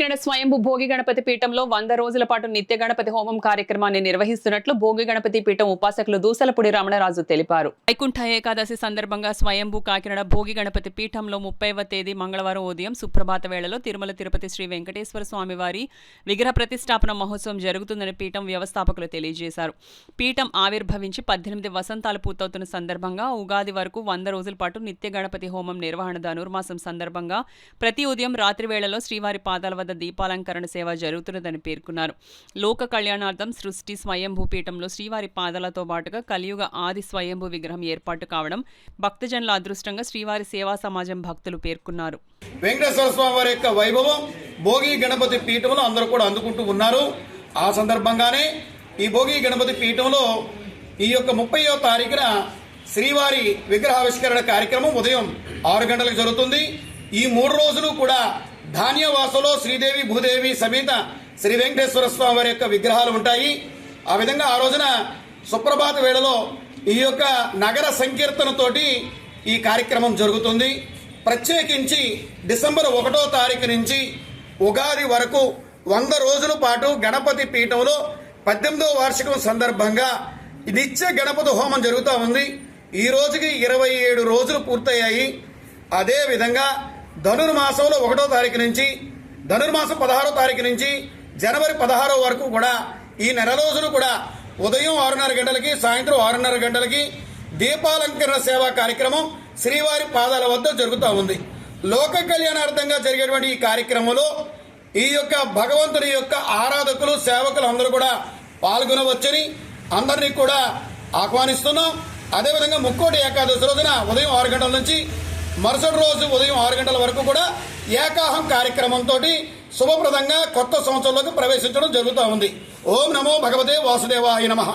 కాకినాడ స్వయంభూ భోగి గణపతి పీఠంలో 100 రోజుల పాటు నిత్య గణపతి హోమం కార్యక్రమాన్ని నిర్వహిస్తున్నట్లు భోగి గణపతి పీఠం ఉపాసకులు దూసలపూడి రమణరాజు తెలిపారు. వైకుంఠ ఏకాదశి సందర్భంగా స్వయంభూ కాకినాడ భోగి గణపతి పీఠంలో 30వ తేదీ మంగళవారం ఉదయం సుప్రభాత వేళలో తిరుమల తిరుపతి శ్రీ వెంకటేశ్వర స్వామి వారి విగ్రహ ప్రతిష్టాపన మహోత్సవం జరుగుతుందని పీఠం వ్యవస్థాపకులు తెలియజేశారు. పీఠం ఆవిర్భవించి 18 వసంతాలు పూర్తవుతున్న సందర్భంగా ఉగాది వరకు 100 రోజుల పాటు నిత్య గణపతి హోమం నిర్వహణ ధనుర్మాసం సందర్భంగా ప్రతి ఉదయం రాత్రి వేళలో శ్రీవారి పాదాల వద్ద దీపాలంకరణ సేవ జరుగుతున్నదని పేర్కొన్నారు. లోక కళ్యాణార్థం సృష్టి స్వయంభూ పీఠంలో శ్రీవారి పాదాలతో పాటుగా కలియుగ ఆది స్వయంభూ విగ్రహం ఏర్పాటు కావడం భక్తజనుల అదృష్టంగా శ్రీవారి సేవా సమాజం భక్తులు పేర్కొన్నారు. వెంకటేశ్వర స్వామి వారి యొక్క వైభవం భోగి గణపతి పీఠంలో అందరూ కూడా అందుకుంటూ ఉన్నారు. ఆ సందర్భంగానే ఈ భోగి గణపతి పీఠంలో ఈ యొక్క 30వ తారీఖున శ్రీవారి విగ్రహావిష్కరణ కార్యక్రమం ఉదయం 6 గంటలకు జరుగుతుంది. ఈ 3 రోజులు కూడా ధాన్యవాసలో శ్రీదేవి భూదేవి సమేత శ్రీ వెంకటేశ్వర స్వామి వారి యొక్క విగ్రహాలు ఉంటాయి. ఆ విధంగా ఆ రోజున సుప్రభాత వేళలో ఈ యొక్క నగర సంకీర్తనతోటి ఈ కార్యక్రమం జరుగుతుంది. ప్రత్యేకించి డిసెంబర్ 1వ తారీఖు నుంచి ఉగాది వరకు 100 రోజుల పాటు గణపతి పీఠంలో 18వ వార్షికం సందర్భంగా నిత్య గణపతి హోమం జరుగుతూ ఉంది. ఈ రోజుకి 27 రోజులు పూర్తయ్యాయి. అదేవిధంగా ధనుర్మాసంలో 1వ తారీఖు నుంచి ధనుర్మాసం 16వ తారీఖు నుంచి జనవరి 16వ వరకు కూడా ఈ నెల రోజులు కూడా ఉదయం 6:30 గంటలకి సాయంత్రం 6:30 గంటలకి దీపాలంకరణ సేవా కార్యక్రమం శ్రీవారి పాదాల వద్ద జరుగుతూ ఉంది. లోక కళ్యాణార్థంగా జరిగేటువంటి ఈ కార్యక్రమంలో ఈ యొక్క భగవంతుని యొక్క ఆరాధకులు సేవకులు అందరూ కూడా పాల్గొనవచ్చని అందరినీ కూడా ఆహ్వానిస్తున్నాం. అదేవిధంగా ముక్కోటి ఏకాదశి రోజున ఉదయం 6 గంటల నుంచి మరుసటి రోజు ఉదయం 6 గంటల వరకు కూడా ఏకాహం కార్యక్రమంతో శుభప్రదంగా కొత్త సంవత్సరంలోకి ప్రవేశించడం జరుగుతూ ఉంది. ఓం నమో భగవతే వాసుదేవాయ నమః.